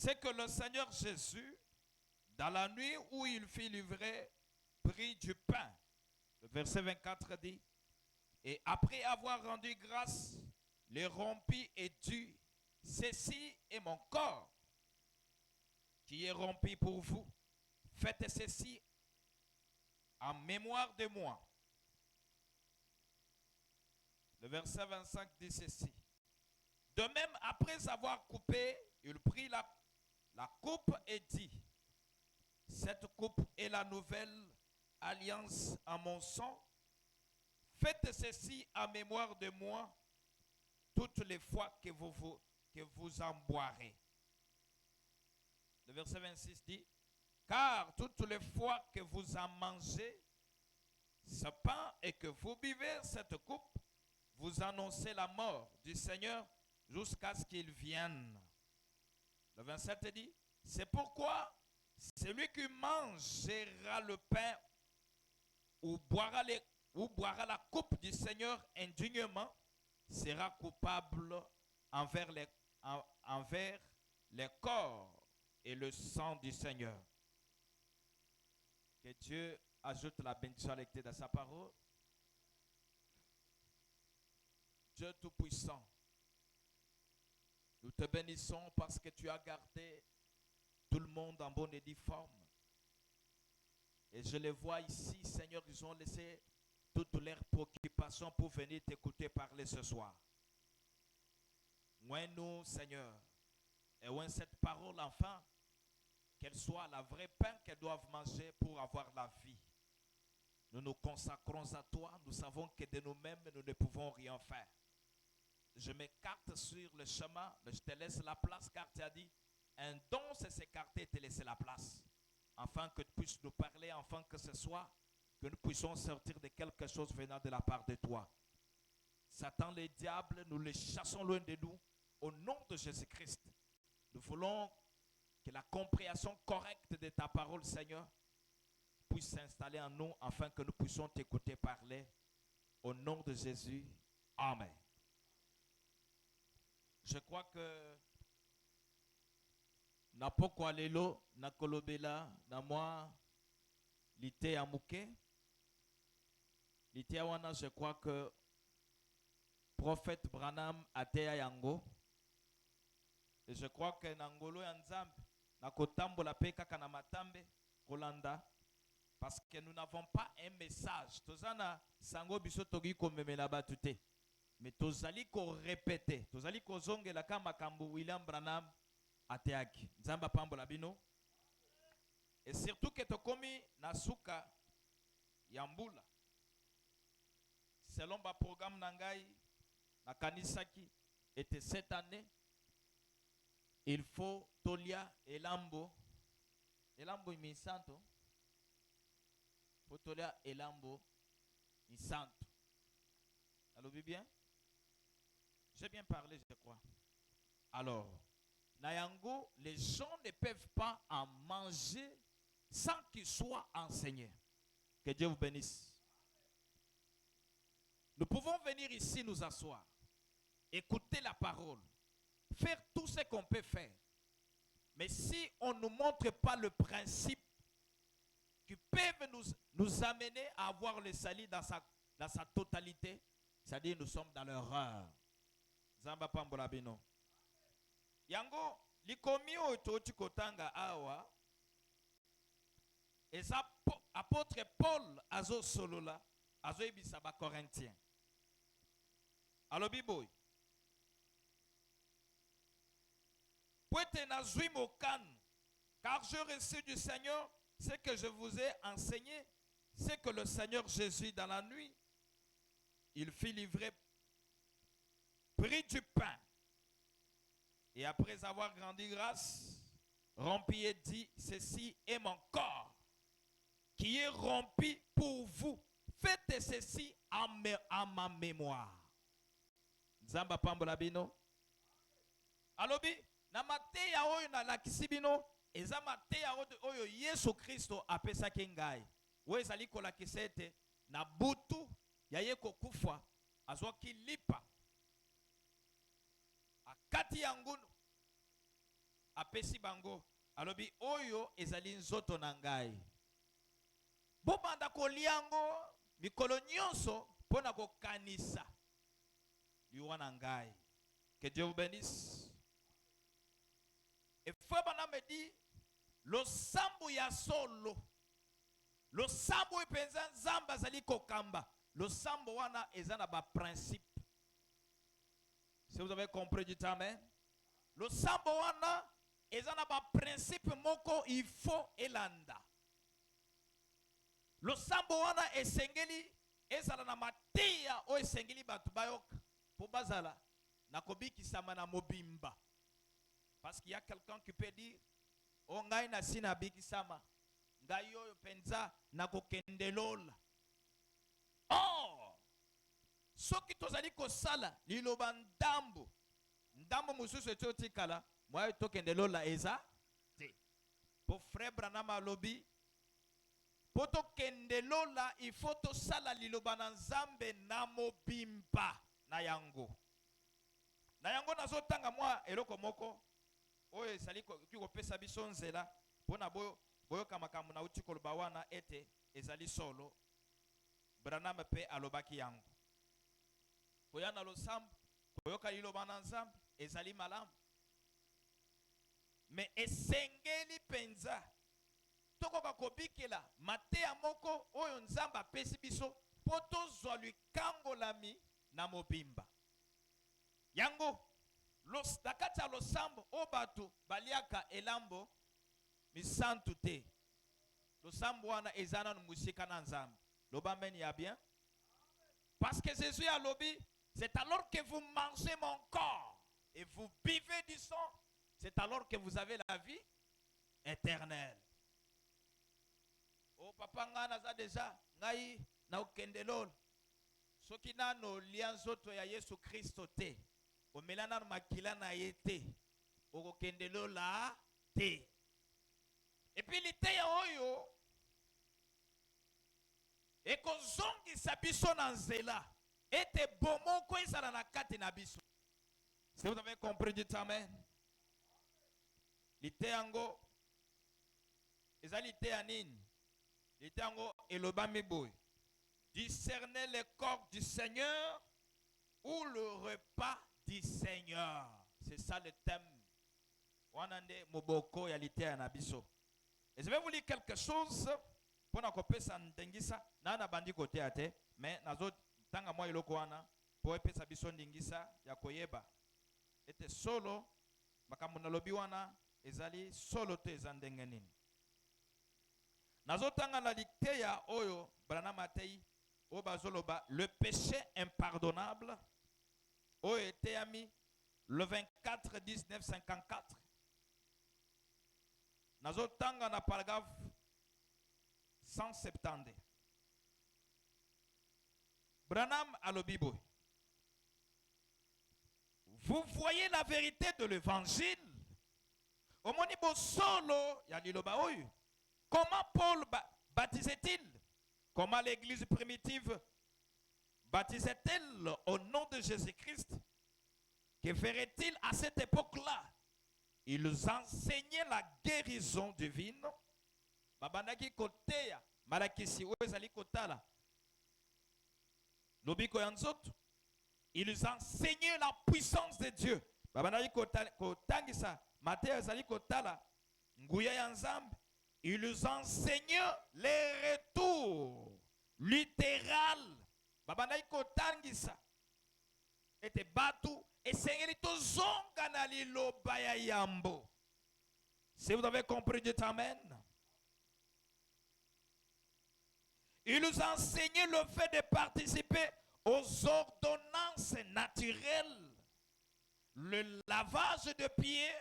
c'est que le Seigneur Jésus, dans la nuit où il fut livré, prit du pain. Le verset 24 dit, et après avoir rendu grâce, le rompit et dit, ceci est mon corps qui est rompu pour vous. Faites ceci en mémoire de moi. Le verset 25 dit ceci. De même, après avoir coupé, il prit la coupe et dit, cette coupe est la nouvelle alliance en mon sang. Faites ceci en mémoire de moi toutes les fois que vous en boirez. Le verset 26 dit, car toutes les fois que vous en mangez ce pain et que vous buvez cette coupe, vous annoncez la mort du Seigneur jusqu'à ce qu'il vienne. Le 27 dit, c'est pourquoi celui qui mangera le pain ou boira la coupe du Seigneur indignement sera coupable envers les corps et le sang du Seigneur. Que Dieu ajoute la bénédiction à la lecture de sa parole. Dieu Tout-Puissant, nous te bénissons parce que tu as gardé tout le monde en bonne et due forme. Et je les vois ici, Seigneur, ils ont laissé toutes leurs préoccupations pour venir t'écouter parler ce soir. Moi, nous, Seigneur, et ouais, cette parole, enfin, qu'elle soit la vraie pain qu'elles doivent manger pour avoir la vie. Nous nous consacrons à toi, nous savons que de nous-mêmes, nous ne pouvons rien faire. Je m'écarte sur le chemin, mais je te laisse la place car tu as dit, un don c'est s'écarter et te laisser la place. Afin que tu puisses nous parler, afin que ce soit, que nous puissions sortir de quelque chose venant de la part de toi. Satan, les diables, nous les chassons loin de nous, au nom de Jésus-Christ. Nous voulons que la compréhension correcte de ta parole, Seigneur, puisse s'installer en nous, afin que nous puissions t'écouter parler. Au nom de Jésus, Amen. Je crois que na poko alelo na kolobela na moi lité amuke lité wana, je crois que prophète Branham ateya yango, et je crois que nangolo ya nzambe na kotambola pe kaka na matambe kolanda, parce que nous n'avons pas un message tozana sango biso togi komemela batu te, mais tozali ko répéter, tozali ko zongela kama makambo William Branham ateaki. Nzamba pambola bino. Et surtout que tokomi nasuka yambula. Selon ba programme nangai na kanisaki était cette année, il faut tolia elambo misanto. Faut tolia elambo misanto. Allô bien? J'ai bien parlé, je crois. Alors, Nayango, les gens ne peuvent pas en manger sans qu'ils soient enseignés. Que Dieu vous bénisse. Nous pouvons venir ici nous asseoir, écouter la parole, faire tout ce qu'on peut faire. Mais si on ne nous montre pas le principe qui peut nous amener à avoir le salut dans sa totalité, c'est-à-dire nous sommes dans l'erreur. Zamba pambola bino. Yango likomi oyo toti kotanga awa eza apôtre Paul azo solola azo ebisa ba Corinthiens. Alobi boy. Poete nazwi mokano, car je reçu du Seigneur ce que je vous ai enseigné, c'est que le Seigneur Jésus dans la nuit, il fit livrer, prit du pain. Et après avoir rendu grâce, rompit et dit, ceci est mon corps qui est rompu pour vous. Faites ceci en ma mémoire. Nzamba pambola bino. Alobi, na mateya oyo na lakisi bino, eza mateya oyo Yesu Kristo apesaki ngai. Oyo ezali kolakisa ete na butu ya ye kokufa azwaki lipa. Akati yango apesi bango alobi oyo ezali nzoto na ngai. Bobanda koliango mikolo nyonso pona kokanisa liwa na ngai. Que Dieu vous bénisse. Et frère Bana me dit lo sambo ya solo. Lo sambo epenza nzamba zali kokamba. Lo sambo wana ezana ba principe. Si vous avez compris, dites amen. Lo sambo wana ezana ba principe moko il faut elanda. Lo sambo wana esengeli ezala na matia o esengeli batu bayoka po bazala na kobikisama na mobimba. Parce qu'il y a quelqu'un qui peut dire o ngai na sina bikisama ngai oyo penza na kokende lola. Oh, soki tozali kosala liloba ndambo mususu etotikala mwa tokende lola eza te. Po frère Branham alobi po tokende lola il faut tosala liloba na Nzambe na mobimba na yango. Na yango nazotanga mwa eloko moko oyo esali kopesa biso nzela pona boyoka makambo na uti koloba wana ete ezali solo. Branham pe alobaki yango koyana losambo koyoka liloba na Nzambe ezali malamu, me esengeli penza tokoka kobikela mateya moko oyo Nzambe apesi biso po tozwa likangolami na mobimba yango. Na kati ya losambo o bato baliaka elambo misantu te, losambo wana ezana na musika na Nzambe. Loba men ya bien. Parce que Jésus a lobby, c'est alors que vous mangez mon corps et vous buvez du sang, c'est alors que vous avez la vie éternelle. Oh papa ngana za deja ngai na okendelol soki nano lianzoto ya Yesu Kristo te omelana makila na yete okokendelola te. Et puis liteya oyo ekozongisa biso na nzela ete bomoko ezala na kati na biso. Si vous avez compris, dites amen. Liteya ngo ezali liteya nini? Liteya ngo elobami boy. Discerner le corps du Seigneur ou le repas du Seigneur. C'est ça le thème. Wanande moboko ya liteya na biso. Et je vais vous lire quelque chose pour na kopesa ndengisa na na bandi kote ate, mais nazo tanga mwa iloko wana po epesa biso ndengisa ya koyeba ete solo makambo na lobi wana ezali solo te eza ndenge nini. Nazo tanga na liteya oyo Branham atei o bazoloba le péché impardonnable oyo eteyami le 24/19/54. Nazo tanga na paragraphe 170. Branham alobibo. Vous voyez la vérité de l'évangile. Omonibo solo ya liloba oyo. Comment Paul baptisait-il? Comment l'église primitive baptisait-elle au nom de Jésus-Christ? Que ferait-il à cette époque-là? Ils enseignaient la guérison divine. Babandaki koteya malakisi oezali kotala lobiko ya nzoto. Ils enseignaient la puissance de Dieu. Babandaki kotangisa mateya ezali kotala nguya ya Nzambe. Ils enseignaient les retours littéral. Babandaki kotangisa ete batu esengeli tozonga na liloba ya yambo. Si vous avez compris, dites amen. Il nous enseignait le fait de participer aux ordonnances naturelles. Le lavage de pieds,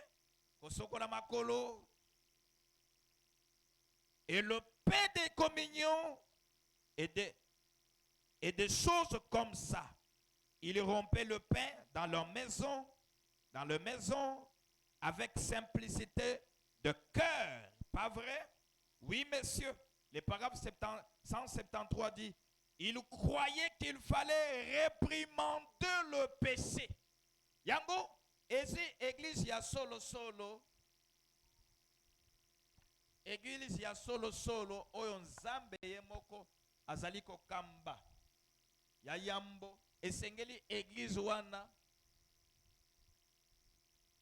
et le pain de communion et des choses comme ça. Ils rompaient le pain dans leur maison, avec simplicité de cœur. Pas vrai? Oui, messieurs. Le paragraphe 173 dit, il croyait qu'il fallait réprimander le péché. Yango, ezi église ya solo, église ya solo solo oyo nzambe ye moko azali kokamba ya yambo esengeli église wana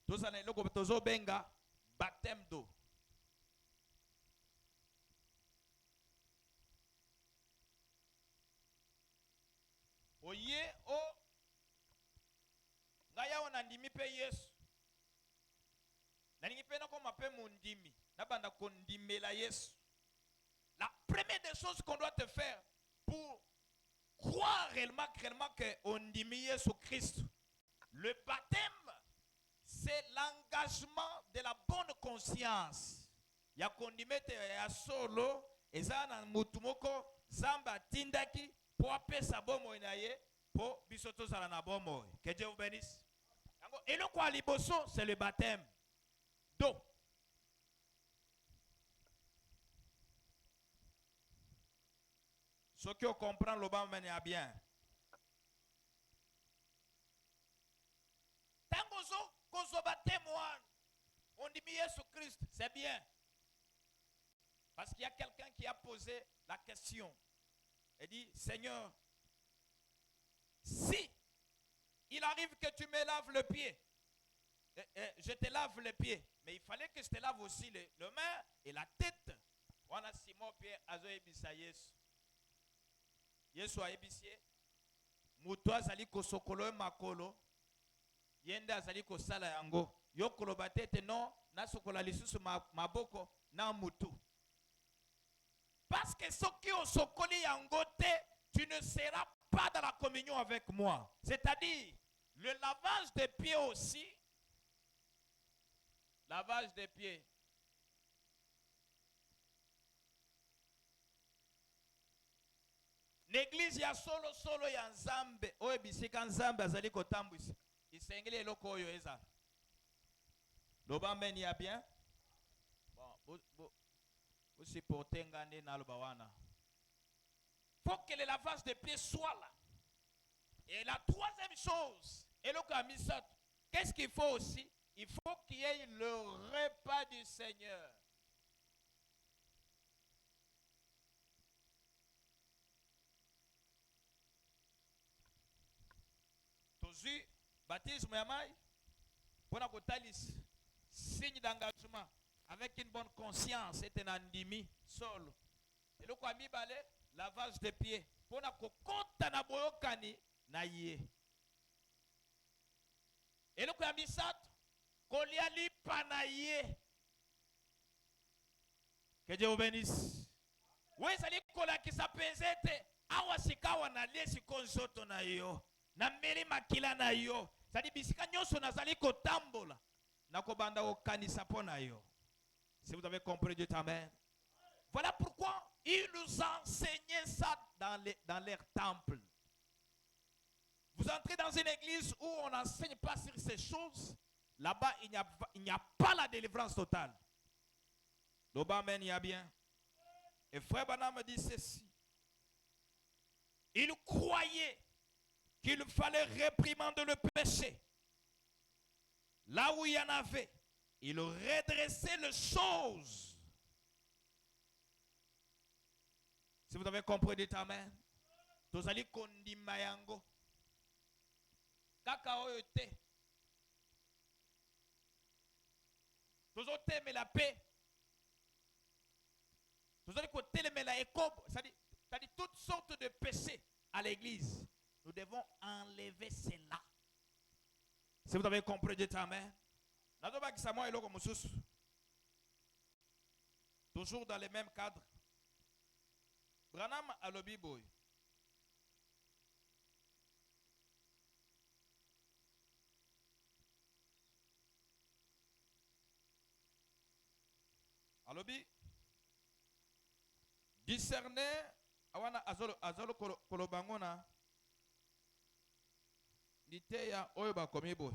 tozana eloko tozobenga baptême d'eau. Oye o ngaya wana ndimi pe Yesu nalingi pe nakoma pe mundimi nabanda kondimela Yesu. La première des choses qu'on doit te faire pour croire réellement que on dit Jésus-Christ, le baptême, c'est l'engagement de la bonne conscience. Ya kondimete ya solo ezana mutumoko zamba tindaki po apesa bomo na ye po bisoto zala na bomo. Que Dieu vous bénisse. Et le quoi liboso, c'est le baptême d'eau. Ce qui comprend le bas mène bien. Tangozo, kozo baptême on dit Jésus-Christ, c'est bien. Parce qu'il y a quelqu'un qui a posé la question. Il dit, Seigneur, si il arrive que tu me laves le pied, je te lave le pied, mais il fallait que je te lave aussi le main et la tête. On a Simon Pierre azo ebisa Yesu. Yesu a ebisé. Muto azali kosokolo makolo. Yende azali kosala yango. Yokolo batete non, na sokola lisusu maboko na mutu. Parce que ce qui au sokoli yango te, tu ne seras pas dans la communion avec moi. C'est-à-dire, le lavage des pieds aussi. Lavage des pieds. L'église ya solo ya nzambe. Oye bisika nzambe azali kotambwisa. Isengeli eloko oyo eza. Loba meni ya bien. Bon, vous supportez ngane na loba wana. Faut que le lavage des pieds soit là. Et la troisième chose, eloko amisat. Qu'est-ce qu'il faut aussi? Il faut qu'il y ait le repas du Seigneur. Tozu, baptisme yamai, pour la kotalis, signe d'engagement, avec une bonne conscience, et un andimi, solo. Et le quoi mi balé, lavage des pieds, pour la kokota na boyokani, na ye. Et le quoi mi sat, koliali panaye. Que Dieu vous bénisse. Oui, ça dit kola qui s'apaisait, awasikawa na lesi konzoto na yo. Na meli makila na yo. Ça dit bisika nyoso na zali kotambola. Na kobanda okanisa pona yo. Si vous avez compris, Dieu t'amène. Voilà pourquoi il nous enseignait ça dans leur temple. Vous entrez dans une église où on n'enseigne pas sur ces choses. Là-bas, il n'y a pas la délivrance totale. L'Oba mène, il y a bien. Et frère Bana me dit ceci. Il croyait qu'il fallait réprimander le péché. Là où il y en avait, il redressait les choses. Si vous avez compris, dites amen. Tozali kondima yango. Kaka oyo te. Tozote me la paix. Tozali kote me la ekobo. C'est-à-dire toutes sortes de péchés à l'église. Nous devons enlever cela. Si vous avez compris, dites amen. Toujours dans le même cadre. Branham a le biboy. Alobi discerner awana azolo kolobangona niteya oyo bakomi boy.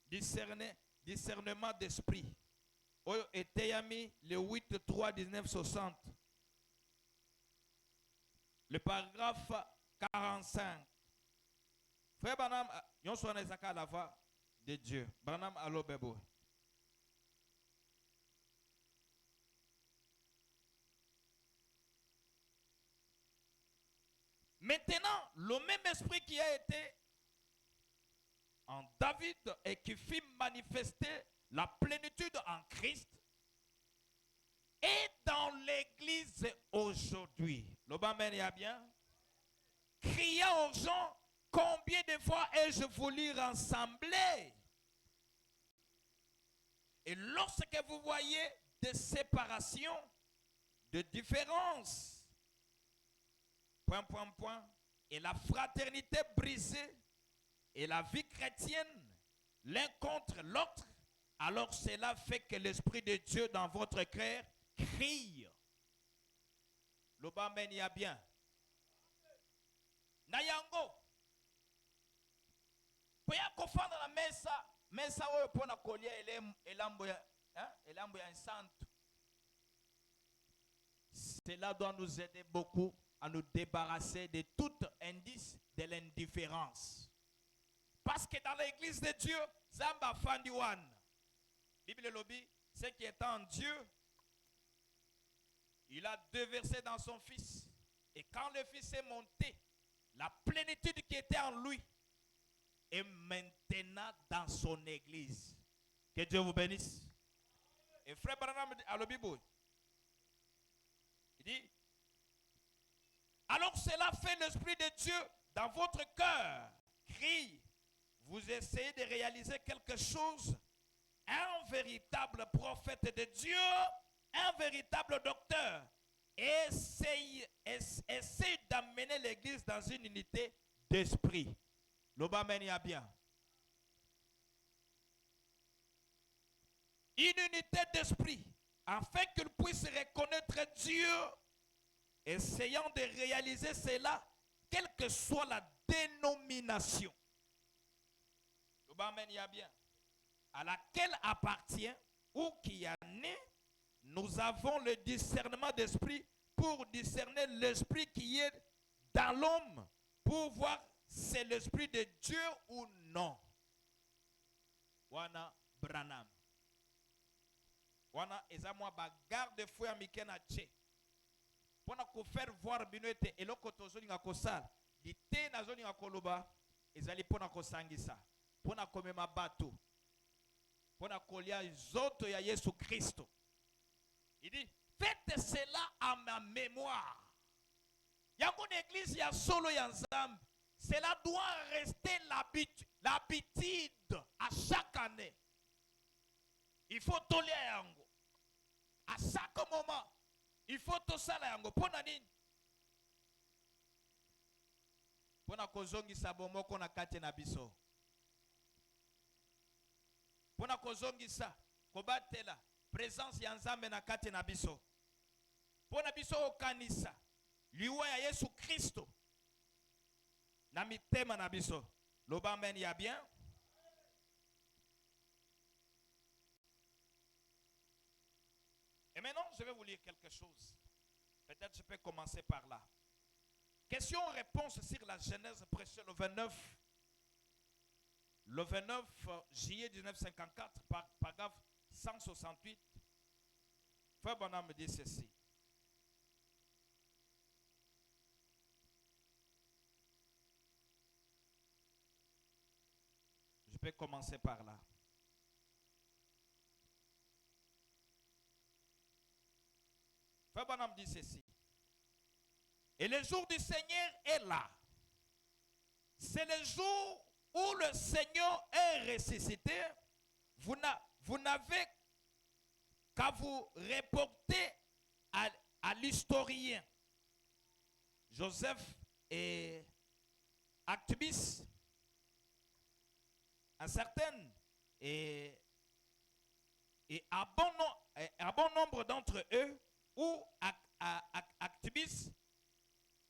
Discernement d'esprit. Oyo eteyami le 8-3-1960. Le paragraphe 45. Frère Branham, yon soit à la voix de Dieu. Branham allo bebo. Maintenant, le même esprit qui a été en David et qui fit manifester la plénitude en Christ est dans l'église aujourd'hui. Le Amen, il y a bien. Criant aux gens, combien de fois ai-je voulu rassembler? Et lorsque vous voyez des séparations, de différences, et la fraternité brisée, et la vie chrétienne, l'un contre l'autre, alors cela fait que l'Esprit de Dieu dans votre cœur crie. Le Amen, il y a bien. Nayango. Poya kofanda na mesa oyo pona kolia elambo ya santo. Cela doit nous aider beaucoup à nous débarrasser de tout indice de l'indifférence. Parce que dans l'église de Dieu, Zamba Fandiwan, Bible lobby, ce qui est en Dieu, il a déversé dans son Fils. Et quand le Fils est monté, la plénitude qui était en lui est maintenant dans son église. Que Dieu vous bénisse. Et frère Branham à l'Obibo, il dit, alors cela fait l'Esprit de Dieu dans votre cœur. Crie, vous essayez de réaliser quelque chose. Un véritable prophète de Dieu, un véritable docteur. Essaye d'amener l'église dans une unité d'esprit. L'Obamène y a bien. Une unité d'esprit, afin qu'il puisse reconnaître Dieu, essayant de réaliser cela, quelle que soit la dénomination. L'Obamène y a bien. À laquelle appartient ou qui a né, nous avons le discernement d'esprit pour discerner l'esprit qui est dans l'homme, pour voir si c'est l'esprit de Dieu ou non. Wana Branham. Wana ezamwa bagarde fou ya mikena tche. Pona ko faire voir binoete eloko tozoli nga kosala. Dite nazoli nga koloba ezali pona kosangisa. Pona komema bato. Pona kolia zoto ya Yesu Christo. Il dit, faites cela à ma mémoire. Il y a une église, il y a solo Yanzam. Cela doit rester l'habitude à chaque année. Il faut tolérer yango. À chaque moment, il faut to sala yango. Pona nini? Pona kozongi sabomo kona kate na biso. Pona kozongi sa kobatela. Présence ya Nzambe na kati na biso. Pona biso okanisa liwa ya Yesu Kristo na mitema na biso. Loba amen ya bien. Et maintenant, je vais vous lire quelque chose. Peut-être je peux commencer par là. Question-réponse sur la Genèse précieuse le 29 juillet 1954, paragraphe 168. Frère Bonham me dit ceci. Je peux commencer par là. Frère Bonham dit ceci. Et le jour du Seigneur est là. C'est le jour où le Seigneur est ressuscité. Vous n'avez qu'à vous reporter à l'historien Joseph et Actibis, un certain et à bon nombre d'entre eux, ou Actibis,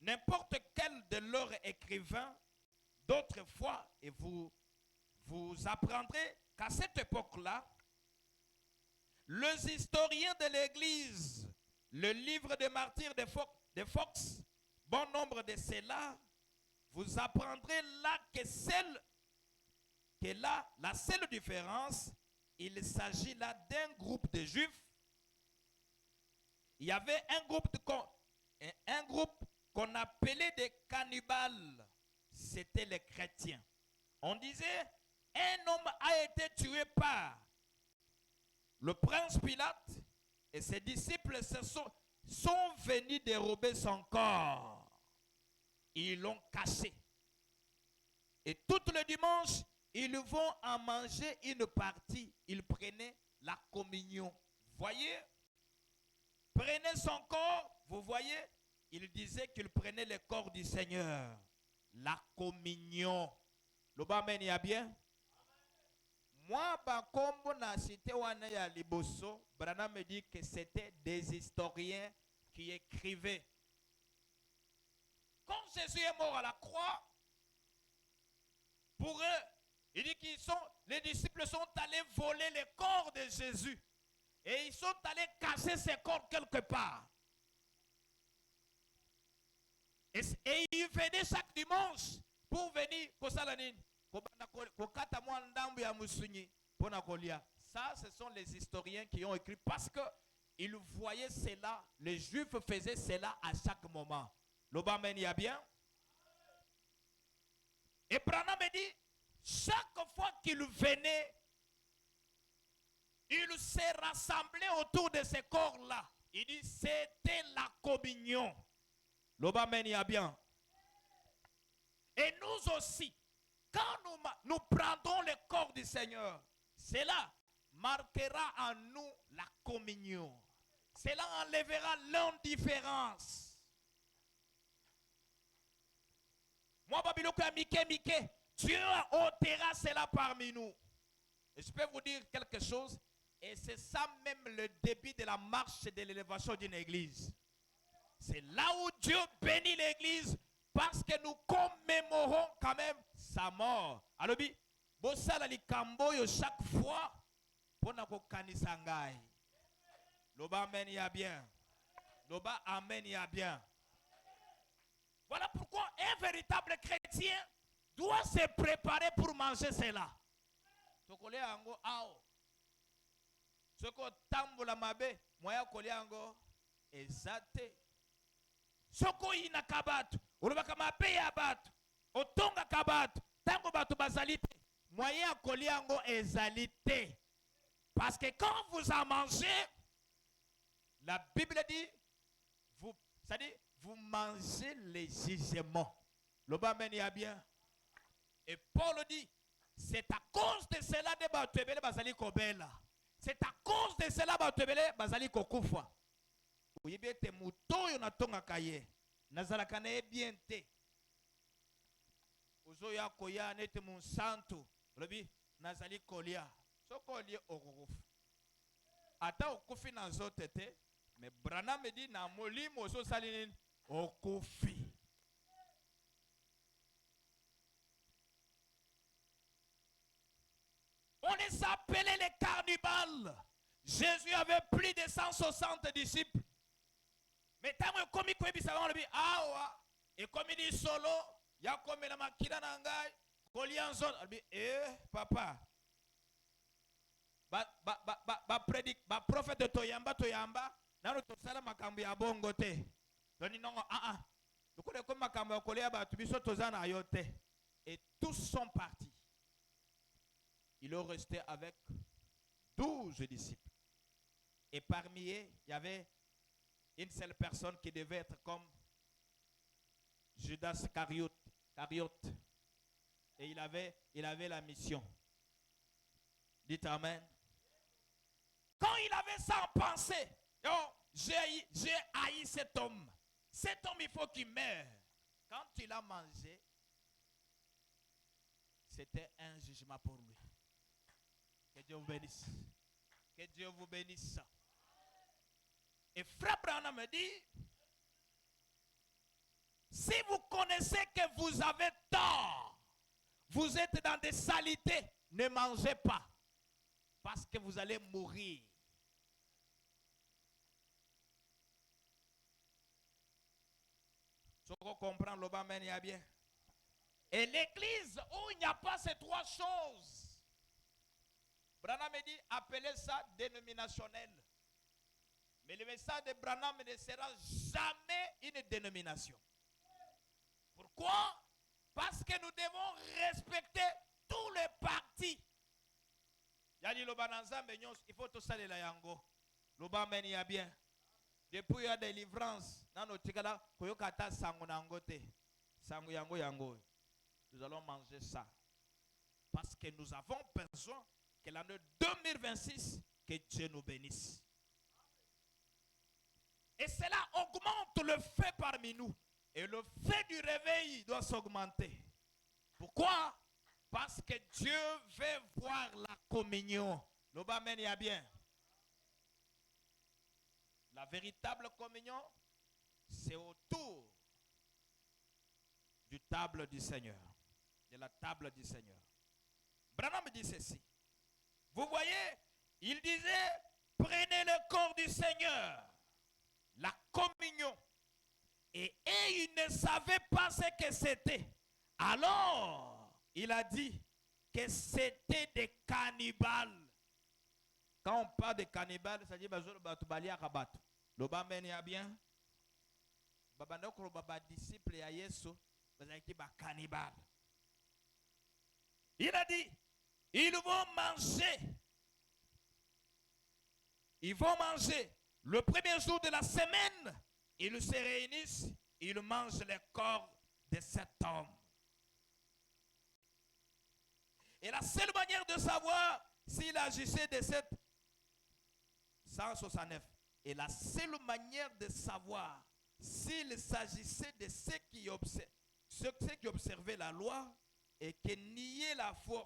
n'importe quel de leurs écrivains d'autrefois, et vous apprendrez qu'à cette époque-là, les historiens de l'Église, le livre des martyrs de Fox, bon nombre de ceux-là, vous apprendrez là que la seule différence, il s'agit là d'un groupe de Juifs. Il y avait un groupe qu'on appelait des cannibales, c'étaient les chrétiens. On disait, un homme a été tué par le prince Pilate et ses disciples sont venus dérober son corps. Ils l'ont caché. Et tout le dimanche, ils vont en manger une partie. Ils prenaient la communion. Voyez? Prenez son corps. Vous voyez? Il disait qu'il prenait le corps du Seigneur. La communion. Le Amen, il y a bien? Moi, comme na cité wana ya liboso, Branham me dit que c'était des historiens qui écrivaient. Quand Jésus est mort à la croix, pour eux, il dit les disciples sont allés voler le corps de Jésus. Et ils sont allés cacher ses corps quelque part. Et ils venaient chaque dimanche pour venir ça, ce sont les historiens qui ont écrit parce qu'ils voyaient cela, les Juifs faisaient cela à chaque moment. L'Obamen y a bien. Et Branham me dit, chaque fois qu'il venait, il s'est rassemblé autour de ces corps-là. Il dit, c'était la communion. L'Obamen y a bien. Et nous aussi, quand nous prendrons le corps du Seigneur, cela marquera en nous la communion. Cela enlèvera l'indifférence. Moi, Babiloka, Mike, Dieu ôtera cela parmi nous. Et je peux vous dire quelque chose, et c'est ça même le début de la marche de l'élévation d'une église. C'est là où Dieu bénit l'église parce que nous commémorons quand même sa mort. Alors, bosala likambo yo chaque fois pour na kokanisa ngai. Loba amen ya bien. Loba amen ya bien. Voilà pourquoi un véritable chrétien doit se préparer pour manger cela. Tokole ango ao. Soko tambola mabe, moya kole ango ezate. Soko ina kabatu, ulobaka mabe ya batu, otonga kabatu, tango batu bazalite, moya kole ango ezalite. Parce que quand vous en mangez, la Bible dit, vous mangez les gisements. Le Amen y a bien. Et Paul dit, c'est à cause de cela de Batebele Bazali Kobela. C'est à cause de cela Batebele Bazali Kokufa. Oui, bien, te mouton yon a tonga kaye. Nazalakane bien te. Ozo ya koya nete mon santo. Lobi, Nazali kolia. So kolia okufu. Ata okufi na zote te. Mais Branham me dit, na moli mozo salinin okufi. On les appelait les cannibales. Jésus avait plus de 160 disciples. Mais tant que comme il savait, on lui dit, ah, et comme il dit solo, il y a comme la makina nangai, kolian zone, on dit, papa, prophète toyamba, nano to sala makambi ya bongo te. Doni non, donc on est comme makambi ya kolia ba tubiso tozana ayote. Et tous sont partis. Il est resté avec 12 disciples. Et parmi eux, il y avait une seule personne qui devait être comme Judas Cariote. Et il avait la mission. Dites Amen. Quand il avait ça en pensée, j'ai haï cet homme. Cet homme, il faut qu'il meure. Quand il a mangé, c'était un jugement pour lui. Que Dieu vous bénisse. Que Dieu vous bénisse. Et Frère Branham me dit, si vous connaissez que vous avez tort, vous êtes dans des saletés, ne mangez pas. Parce que vous allez mourir. Ce qu'on comprend, l'Obamène, il y a bien. Et l'église où il n'y a pas ces trois choses, Branham me dit, appelez ça dénominationnel. Mais le message de Branham ne sera jamais une dénomination. Pourquoi? Parce que nous devons respecter tous les partis. Il faut tout ça les yango. Loba meni ya bien. Depuis la délivrance, nano tikala koyokata sango nangote. Sango yango yango. Nous allons manger ça. Parce que nous avons besoin que l'année 2026, que Dieu nous bénisse. Et cela augmente le fait parmi nous. Et le fait du réveil doit s'augmenter. Pourquoi? Parce que Dieu veut voir la communion. L'Obamen y a bien. La véritable communion, c'est autour du table du Seigneur. De la table du Seigneur. Branham dit ceci. Vous voyez, il disait, prenez le corps du Seigneur. La communion. Et ils ne savaient pas ce que c'était. Alors, il a dit que c'était des cannibales. Quand on parle de cannibales, ça dit que le bamen y a bien. Disciple ya Yesu, cannibales. Il a dit, ils vont manger. Ils vont manger. Le premier jour de la semaine, ils se réunissent, ils mangent le corps de cet homme. Et la seule manière de savoir s'il agissait de cette 169, et la seule manière de savoir s'il s'agissait de ceux qui observaient la loi et qui niaient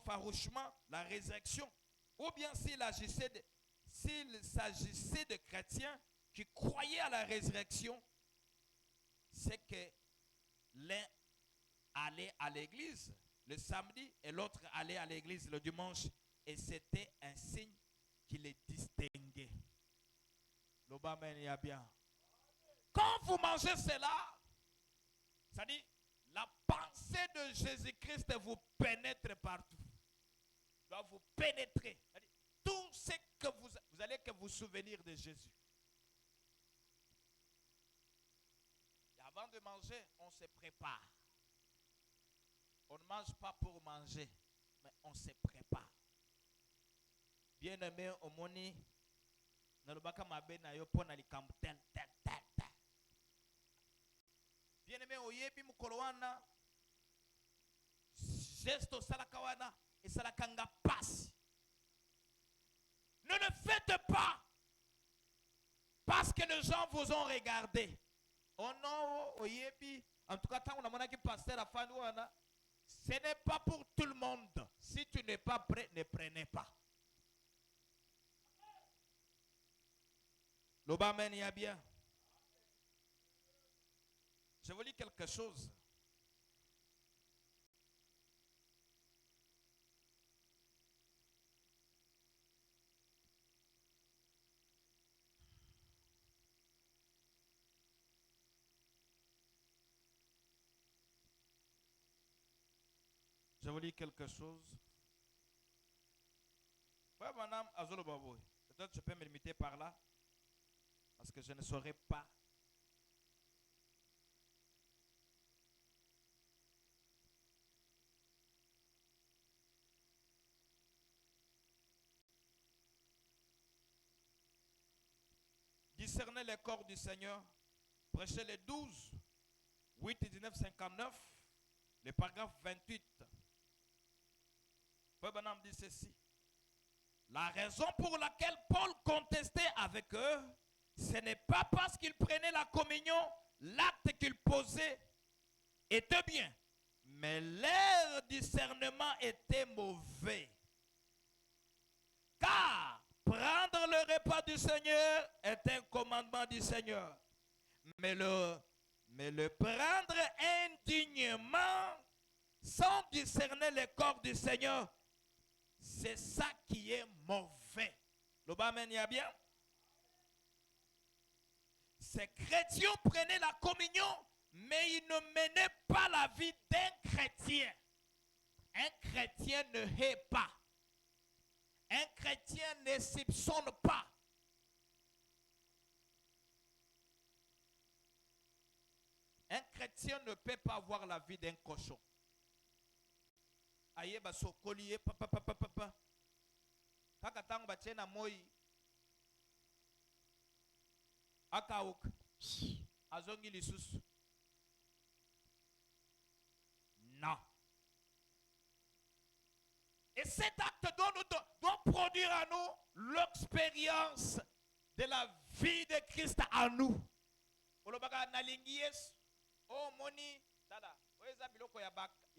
farouchement la résurrection, ou bien s'il s'agissait de chrétiens qui croyaient à la résurrection, c'est que l'un allait à l'église le samedi et l'autre allait à l'église le dimanche, et c'était un signe qui les distinguait. L'Obama y a bien. Quand vous mangez cela, ça dit, la pensée de Jésus-Christ vous pénètre partout. Doit vous pénétrer. Tout ce que vous allez que vous souvenir de Jésus. Et avant de manger, on se prépare. On ne mange pas pour manger, mais on se prépare. Bien aimé, au moni, bien aimé, au yebi mukolowana, gesto salakawana et salakanga passe. Ne le faites pas parce que les gens vous ont regardé. Oh non, au yebi, en tout cas, tant qu'on a mon qui passe la fin, ce n'est pas pour tout le monde. Si tu n'es pas prêt, ne prenez pas. L'Obamen y a bien. Je vous lis quelque chose. Je vous lis quelque chose. Peut-être que je peux me limiter par là. Parce que je ne saurais pas. Discerner les corps du Seigneur. Prêcher les 12, 8 et 19, 59. Le paragraphe 28. Frère Branham dit ceci. La raison pour laquelle Paul contestait avec eux, ce n'est pas parce qu'il prenait la communion, l'acte qu'il posait était bien, mais leur discernement était mauvais. Car prendre le repas du Seigneur est un commandement du Seigneur. Mais le prendre indignement, sans discerner le corps du Seigneur, c'est ça qui est mauvais. L'Obamen y a bien. Ces chrétiens prenaient la communion, mais ils ne menaient pas la vie d'un chrétien. Un chrétien ne hait pas. Un chrétien ne soupçonne pas. Un chrétien chrétien ne peut pas avoir la vie d'un cochon. Aye baso collier papa papa papa. Kaka tango bachena moi. Akaok. Azongi lisusu. Non. Et cet acte doit produire à nous l'expérience de la vie de Christ en nous. Olobaka nalingi Yesu. Oh moni dada, oeza biloko ya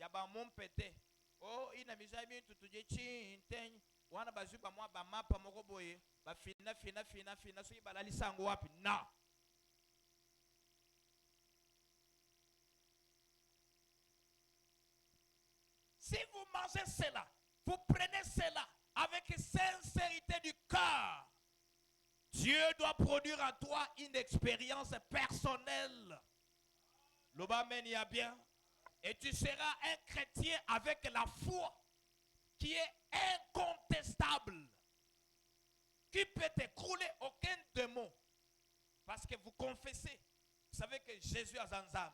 ba mon pété. Oh ina mizami tutuje chintenyi. Wana bazuba mwa ba mapa moko boye, ba fina so ibalali sango wapi. Non. Si vous mangez cela, vous prenez cela avec sincérité du cœur, Dieu doit produire en toi une expérience personnelle. L'Obamen y a bien. Et tu seras un chrétien avec la foi qui est incontestable. Qui peut t'écrouler aucun démon. Parce que vous confessez. Vous savez que Jésus a Zanzam.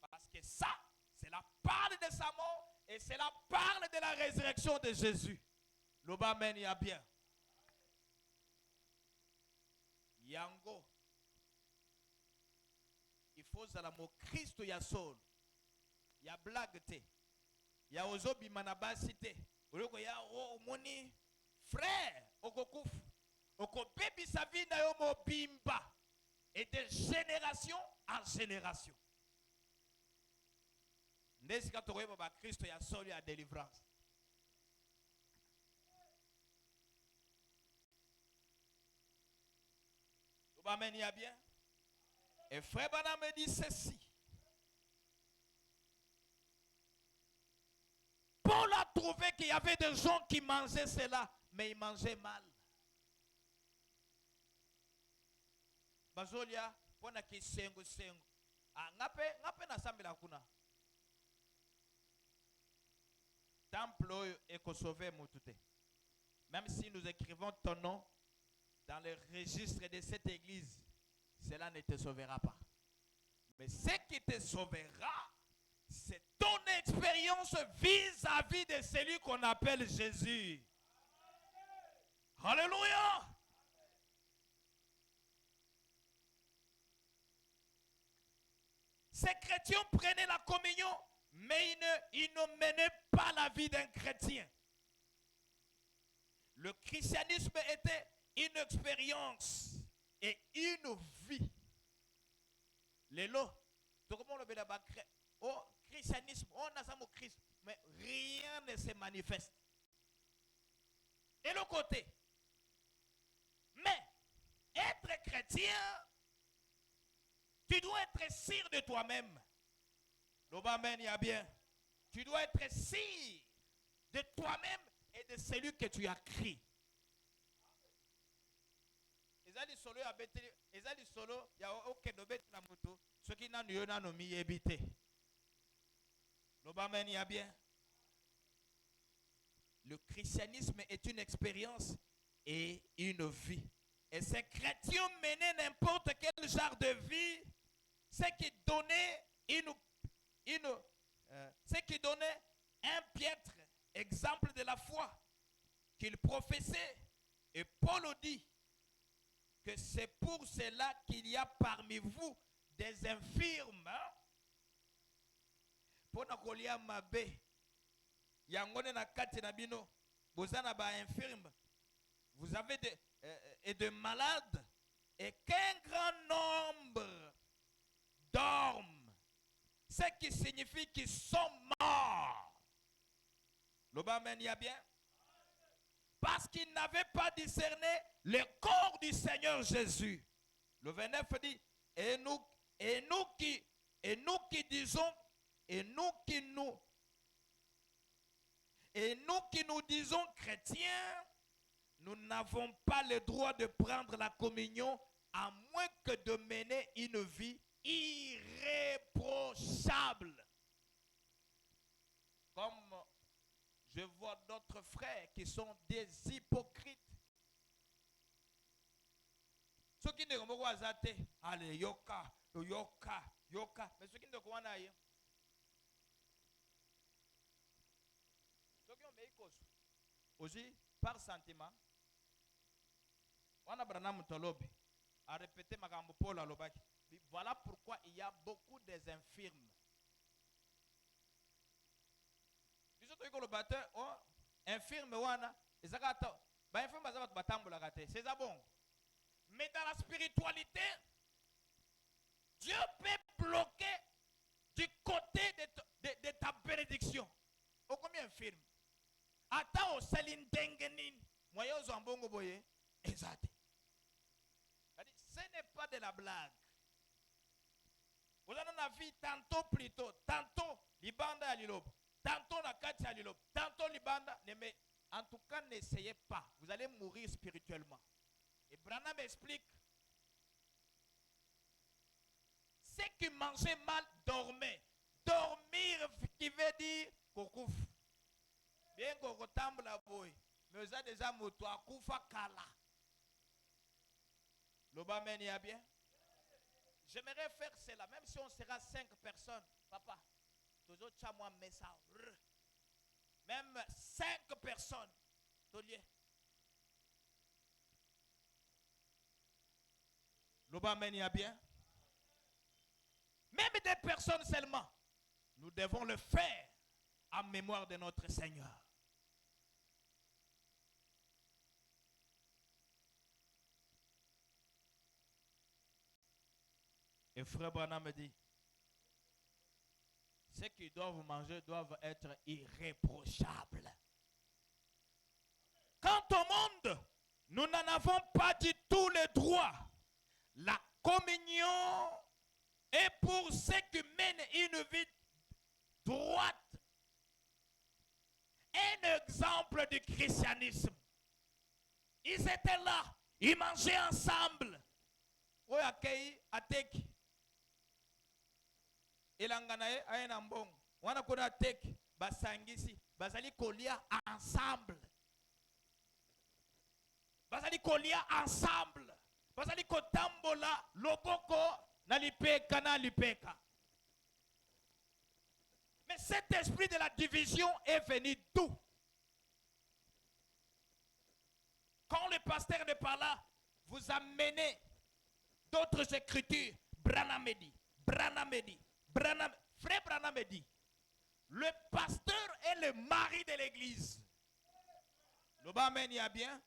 Parce que ça, c'est la parole de sa mort et c'est la parole de la résurrection de Jésus. L'Obamen y a bien. Yango. Il faut que mon Christ ya sol. Ya blague te. Ya ozobi manabasi te. Oloko ya omoni frère okokufu. Okobebi sa vie na yo mo bimba. Et de génération en génération. Nesika tokoyeba ba Christ ya sol ya délivrance. Amen, y a bien. Et frère Bana me dit ceci. Paul a trouvé qu'il y avait des gens qui mangeaient cela, mais ils mangeaient mal. Bazolia, pona ki sengo. Ah, ngape na sambila kuna. Temple est sauvé moutouté. Même si nous écrivons ton nom dans le registre de cette église, cela ne te sauvera pas. Mais ce qui te sauvera, c'est ton expérience vis-à-vis de celui qu'on appelle Jésus. Alléluia. Ces chrétiens prenaient la communion, mais ils ne menaient pas la vie d'un chrétien. Le christianisme était une expérience et une vie. Les lots, au christianisme, on a ça au Christ, mais rien ne se manifeste. Et le côté. Mais être chrétien, tu dois être sûr de toi-même. L'Obamen y a bien. Tu dois être sûr de toi-même et de celui que tu as créé. Ezali solo ya beteli, ezali solo ya okendo beti na moto, soki nanu yo nanu miyebi te. L'Obamen y a bien. Le christianisme est une expérience et une vie. Et ces chrétiens menaient n'importe quel genre de vie, ce qui donnait un piètre exemple de la foi qu'ils professaient. Et Paul dit que c'est pour cela qu'il y a parmi vous des infirmes. Pour nakolia mabe, yangone na kati na bino, bozana ba infirme. Vous avez des malades et qu'un grand nombre dorment. Ce qui signifie qu'ils sont morts. L'Obamen y a bien. Parce qu'ils n'avaient pas discerné le corps du Seigneur Jésus. Le 29 dit, et nous qui disons, et nous qui nous disons chrétiens, nous n'avons pas le droit de prendre la communion à moins que de mener une vie irréprochable. Comme je vois d'autres frères qui sont des hypocrites. Ce soki ndeko moko aza te ale yoka mais soki ndeko wana ye soki omei koso ozwi par sentiment wana Branham tolobi a répété makambo Paul alobaki. Voilà pourquoi il y a beaucoup des infirmes. Biso to ikolo bate o infirme wana ezakata ba infirme bazaba batambola kate c'est ça bon. Mais dans la spiritualité, Dieu peut bloquer du côté de ta bénédiction. Au combien infirme? Ata o selin dengenin moyo zambongo boye ezate. Ce n'est pas de la blague. Vous avez une vie tantôt plutôt, tantôt libanda à l'ilob, tantôt la kati à l'ilob, tantôt libanda. Mais en tout cas, n'essayez pas. Vous allez mourir spirituellement. Et Branham explique ceux qui mangeaient mal dormaient. Dormir qui veut dire kokouf. Bien qu'on tamble la boy, mais vous avez déjà moto à koufa kala. L'Obamen y a bien. J'aimerais faire cela, même si on sera 5 personnes. Papa, toujours moi message. Même 5 personnes. L'Obamen y a bien. Même des personnes seulement. Nous devons le faire en mémoire de notre Seigneur. Et frère Branham me dit, ceux qui doivent manger doivent être irréprochables. Quant au monde, nous n'en avons pas du tout le droit. La communion est pour ceux qui mènent une vie droite. Un exemple du christianisme. Ils étaient là, ils mangeaient ensemble. Oui, accueilli, ateki. Elanganae ayena mbongo wana kuna tek basangisi bazali kolia ensemble bazali kotambola loboko na lipeka mais cet esprit de la division est venu d'où? Quand le pasteur n'est pas là, vous amenez d'autres écritures. Branham dit Frère Branham dit, le pasteur est le mari de l'église. Le Amen y a bien.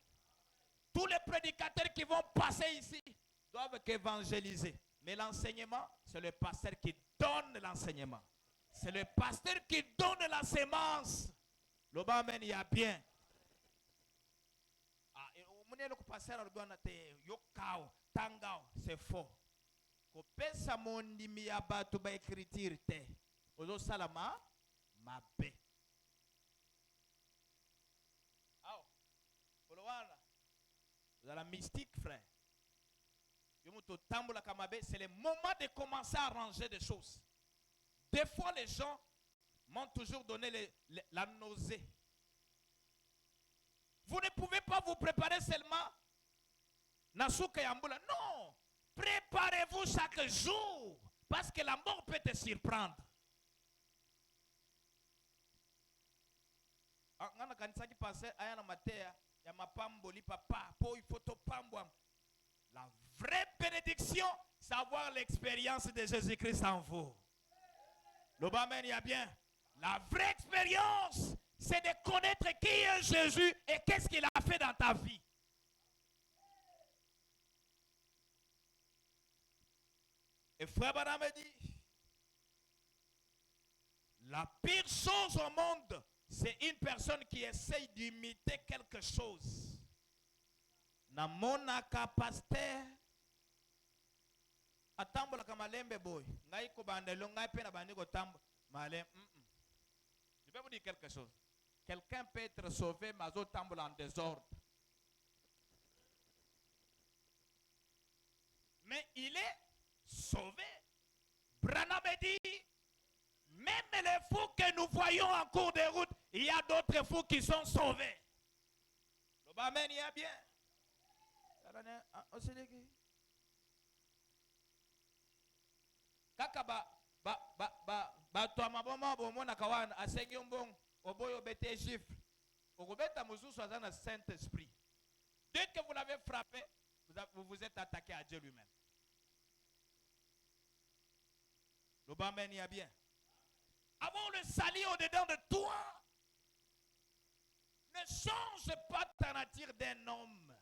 Tous les prédicateurs qui vont passer ici doivent évangéliser. Mais l'enseignement, c'est le pasteur qui donne l'enseignement. C'est le pasteur qui donne la sémence. Le Amen y a bien. C'est faux. Kopesa mondimi ya batu ba écriture te. Ozo salama mabe. Polowana. Vous avez la mystique, frère. C'est le moment de commencer à arranger des choses. Des fois, les gens m'ont toujours donné la nausée. Vous ne pouvez pas vous préparer seulement Nasuka Yambula. Non. Préparez-vous chaque jour. Parce que la mort peut te surprendre. La vraie bénédiction, c'est avoir l'expérience de Jésus-Christ en vous. L'Obamen y a bien. La vraie expérience, c'est de connaître qui est Jésus et qu'est-ce qu'il a fait dans ta vie. Et frère Branham dit, la pire chose au monde, c'est une personne qui essaye d'imiter quelque chose. Namonaka pasteur atambola kamalembe boy ngai ko bandelo ngai pe na bandiko tambo malem. Je vais vous dire quelque chose. Quelqu'un peut être sauvé mais autres tambola en désordre. Mais il est sauvé. Branham dit, même les fous que nous voyons en cours de route, il y a d'autres fous qui sont sauvés. Le Amen y a bien. kaka toi maboma bomona kawana asengi mbong oboyo bete gifle okobeta mususu azana Saint-Esprit. Dès que vous l'avez frappé, vous vous êtes attaqué à Dieu lui-même. Le Amen y a bien. Avoir le salut au-dedans de toi. Ne change pas ta nature d'un homme.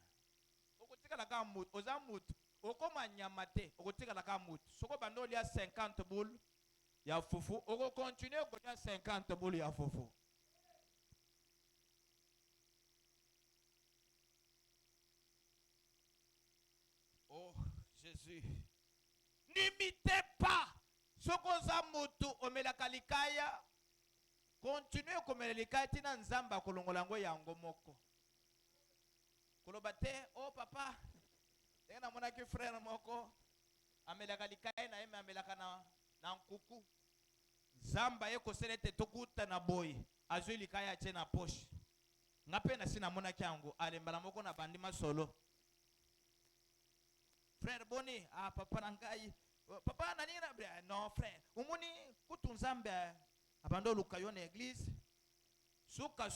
Okotika la kamut, ozamut, okoma nyamate, okotika la kamut. Soko bando li a 50 boules, ya fufu, oko continue ko ya 50 boules ya fufu. Oh Jésus. N'imitez pas. Soko zamutu omelaka likaya. Continuez comme les katina nzamba kolongolango yango moko. Kolobate, oh papa, tena mona ki frère moko, amelaka likaya na eme amelaka na nkuku. Zamba ye koselete tokuta na boy, azui likaya che na poche. Ngape na sina mona kyango, alembala moko na bandima solo. Frère Boni, ah papa nangai, papa nanina bra, non frère, umuni kutu nzambe abando lukayo na église suka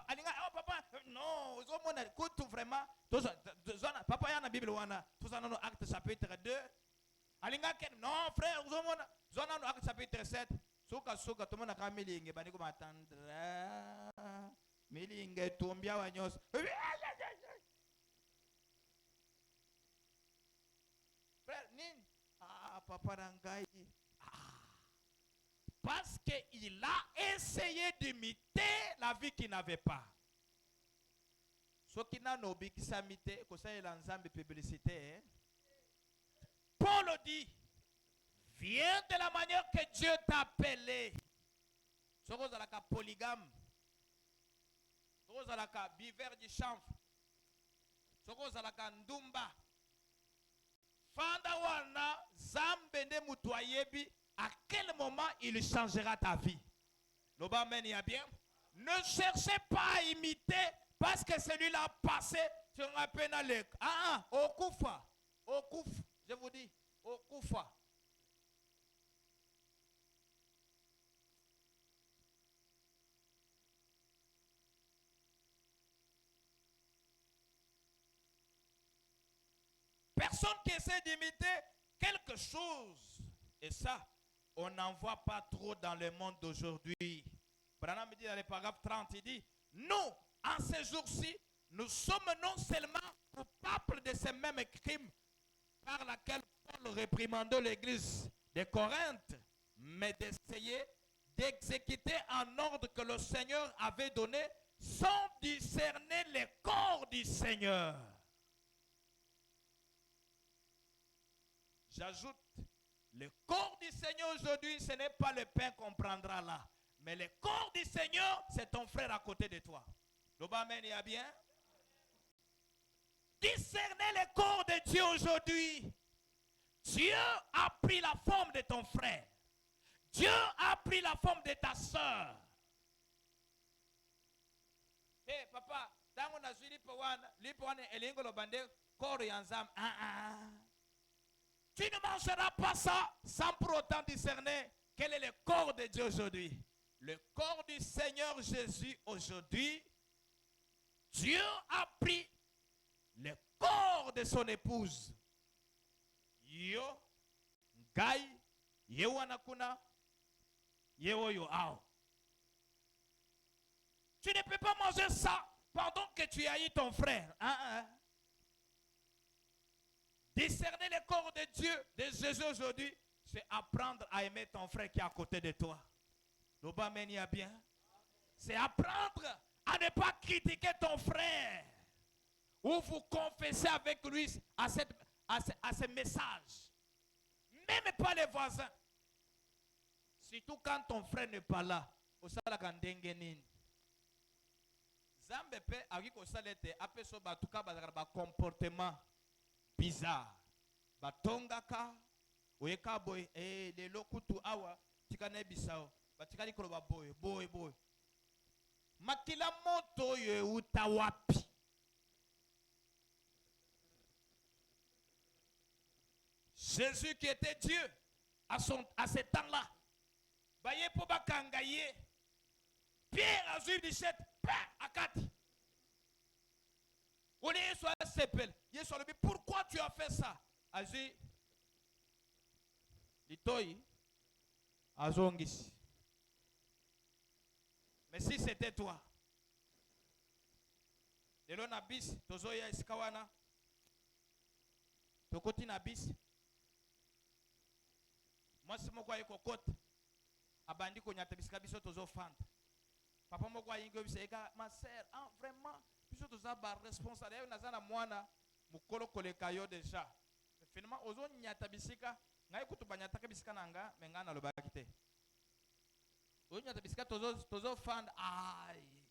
alinga oh papa non ozomona kutu vraiment tozana papa yana bible wana tozana no acte chapitre 2 alinga ken non frère ozomona zona no acte chapitre 7 suka tomona ka milinge baniko matandra milinge tumbia wanyos frère nin ah papa nangai parce qu'il a essayé d'imiter la vie qu'il n'avait pas. Ce qui n'a pas qui s'imité, que ça est l'ensemble publicité. Paul dit, viens de la manière que Dieu t'a appelé. Ce que vous avez polygame, ce que vous avez biver du chanvre, ce que vous avez ndumba. Fanda wana zambende mutuayebi. À quel moment il changera ta vie? Le Amen y a bien. Ne cherchez pas à imiter parce que celui-là a passé sur un pénalek. Au koufa. Au kouf. Je vous dis, au koufa. Personne qui essaie d'imiter quelque chose. Et ça, on n'en voit pas trop dans le monde d'aujourd'hui. Branham dit dans le paragraphe 30, il dit, nous, en ces jours-ci, nous sommes non seulement coupables de ces mêmes crimes par lesquels Paul réprimandait l'église de Corinthe, mais d'essayer d'exécuter un ordre que le Seigneur avait donné sans discerner les corps du Seigneur. J'ajoute, le corps du Seigneur aujourd'hui, ce n'est pas le pain qu'on prendra là. Mais le corps du Seigneur, c'est ton frère à côté de toi. Amen, il y a bien. Discernez le corps de Dieu aujourd'hui. Dieu a pris la forme de ton frère. Dieu a pris la forme de ta soeur. Hey papa, tango na zuli lipowana elingo lo bande koro yanzam. Tu ne mangeras pas ça sans pour autant discerner quel est le corps de Dieu aujourd'hui. Le corps du Seigneur Jésus aujourd'hui, Dieu a pris le corps de son épouse. Yo, Ngai, Yewanakuna, Yewoyo Ao. Tu ne peux pas manger ça pendant que tu haïs ton frère. Discerner le corps de Dieu, de Jésus aujourd'hui, c'est apprendre à aimer ton frère qui est à côté de toi. Amen, il y a bien. C'est apprendre à ne pas critiquer ton frère. Ou vous confessez avec lui à ce message. Même pas les voisins. Surtout quand ton frère n'est pas là. Zambe pe aki ko salete apeso batuka ba comportement bizarre. Batongaka oyeka boy le lokutu awa tikane bisao batikali ko ba boy. Makila moto ye utawapi. Jésus qui était Dieu à ce temps-là. Baye po bakangaye. Pierre a joué du chet. À 4. Pourquoi tu as fait ça? Azi. Litoyi. Azongis. Mais si c'était toi. Lelo na bis. Tozoya iskawana. Tokoti na bis. Moi c'est moko ayeko kote. Abandi ko nyata bisika biso tozo fanta. Papa moko ayingo biseka ma sœur, ah vraiment biso toza ba responsable nazana mwana mukolo koleka yo déjà. Finalement ozo nyata bisika ngai kutu banyata ka bisika nanga menga na lobaki te. Ozo nyata bisika tozo fanta aïe.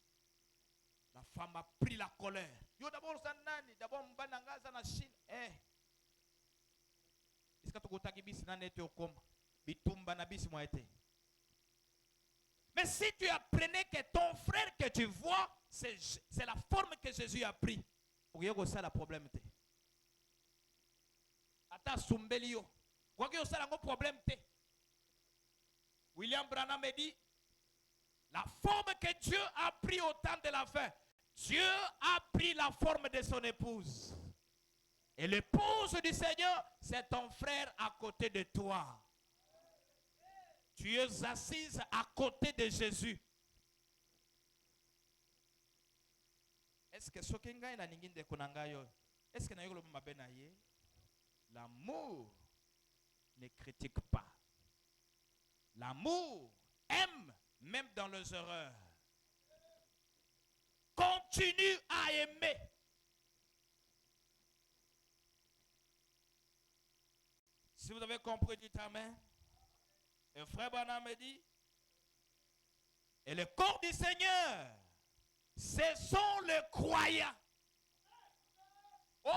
La femme a pris la colère. Yo d'abord ça nani, d'abord mbananga za na Chine. Bisika tokotaki bisi na nete okoma. Bitumba na bisi mo été. Mais si tu apprenais que ton frère que tu vois, c'est la forme que Jésus a pris. Ça le problème. Attends, Sumbelio. Ça le problème. William Branham me dit, la forme que Dieu a pris au temps de la fin, Dieu a pris la forme de son épouse. Et l'épouse du Seigneur, c'est ton frère à côté de toi. Tu es assise à côté de Jésus. Est-ce que ce qui est n'ingin de konangayo? Est-ce que n'ayolo mabenaye? L'amour ne critique pas. L'amour aime même dans les erreurs. Continue à aimer. Si vous avez compris, dites amen. Et frère Branham me dit, et le corps du Seigneur, ce sont les croyants. Oh,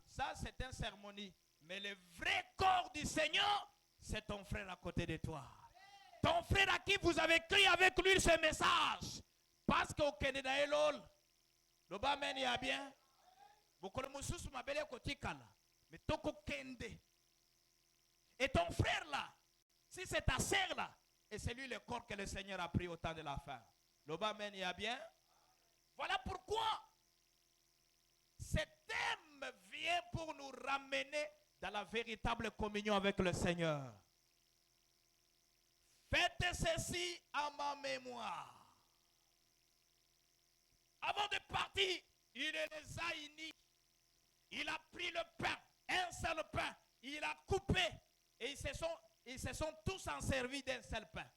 ça c'est un cérémonie. Mais le vrai corps du Seigneur, c'est ton frère à côté de toi. Ton frère à qui vous avez crié avec lui ce message. Parce qu'au Canada, le bas mène y a bien. Vous connaissez ma belle kotikala. Mais toko kende. Et ton frère là, si c'est ta sœur là, et c'est lui le corps que le Seigneur a pris au temps de la fin. Le bas mène y a bien. Voilà pourquoi ce thème vient pour nous ramener dans la véritable communion avec le Seigneur. Faites ceci à ma mémoire. Avant de partir, il les a unis. Il a pris le pain, un seul pain. Il a coupé et ils se sont tous en servis d'un seul pain.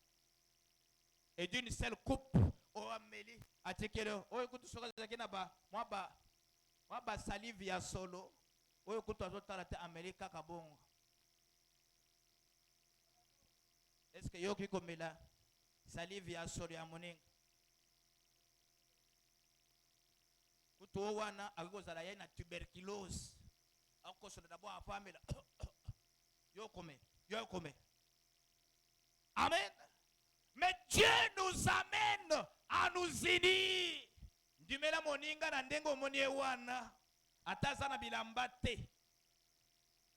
Et d'une seule coupe. Oh Amélie, atikelo. Oh écoute ce que moi ba salive ya solo. Oh écoute azotala te Amélie kakabongo. Est-ce que yo ki komela salive ya solo ya moninga? Kuto wana akozala ya na tuberculose. Akosola d'abord a famela. Yo come. Amen. Mais Dieu nous amène à nous unir. Ndimela moninga na ndengo monie wana. Ataza na bilamba te.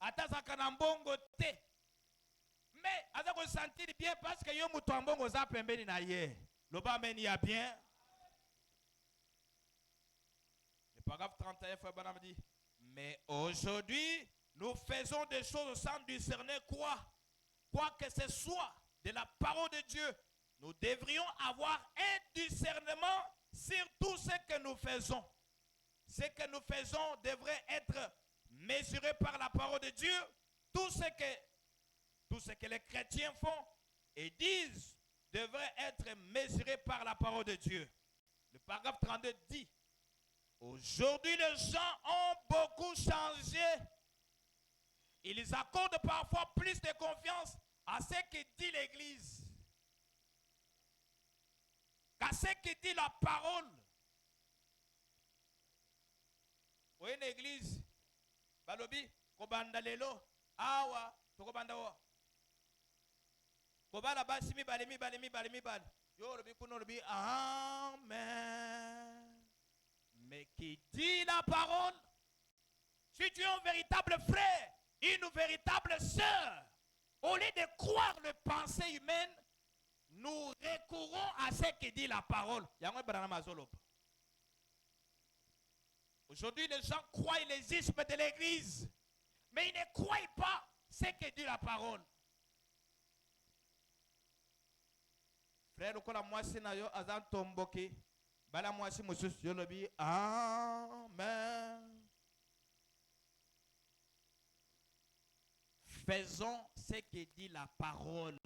Ataza kana mbongo te. Mais aza ko sentir bien parce que yo muto mbongo za pembeni na ye. Loba amen ya bien. Le paragraphe 31 frère Branham dit, mais aujourd'hui nous faisons des choses sans discerner quoi que ce soit de la parole de Dieu. Nous devrions avoir un discernement sur tout ce que nous faisons. Ce que nous faisons devrait être mesuré par la parole de Dieu. Tout ce que les chrétiens font et disent devrait être mesuré par la parole de Dieu. Le paragraphe 32 dit, aujourd'hui les gens ont beaucoup changé. Ils accordent parfois plus de confiance à ce que dit l'Église qu'à ce que dit la parole. Oui, l'Église, balobi, kobanda lelo, awa, tokobanda wa. Kobala basi mi bali. Yo lobi kuno lobi, amen. Mais qui dit la parole, si tu es un véritable frère, une véritable sœur, au lieu de croire les pensées humaines, nous recourons à ce que dit la parole. Aujourd'hui, les gens croient les ismes de l'église, mais ils ne croient pas ce que dit la parole. Frère, moi, c'est Nayo Azan Tomboki. Bala moi, c'est Monsieur Yolobi. Amen. Faisons ce que dit la parole.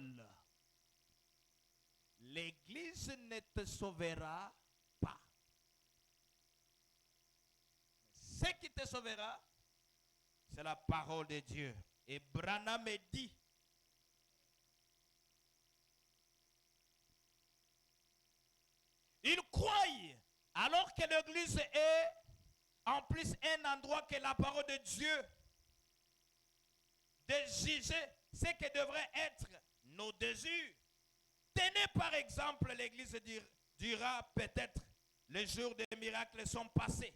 L'église ne te sauvera pas. Ce qui te sauvera, c'est la parole de Dieu. Et Branham me dit, ils croient, alors que l'église est en plus un endroit que la parole de Dieu de juger ce que devrait être nos désirs. Tenez par exemple, l'église dira peut-être les jours des miracles sont passés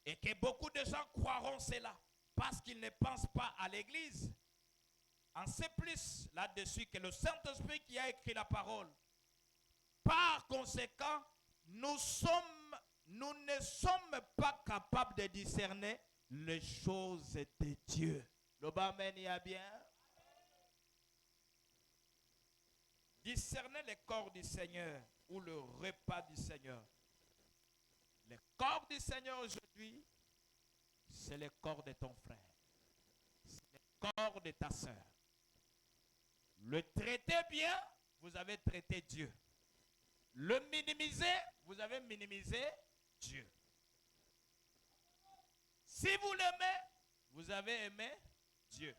et que beaucoup de gens croiront cela parce qu'ils ne pensent pas à l'église. On sait plus là-dessus que le Saint-Esprit qui a écrit la parole. Par conséquent, nous ne sommes pas capables de discerner les choses de Dieu. Le Amen y a bien. Discerner le corps du Seigneur ou le repas du Seigneur. Le corps du Seigneur aujourd'hui, c'est le corps de ton frère. C'est le corps de ta soeur. Le traiter bien, vous avez traité Dieu. Le minimiser, vous avez minimisé Dieu. Si vous l'aimez, vous avez aimé Dieu.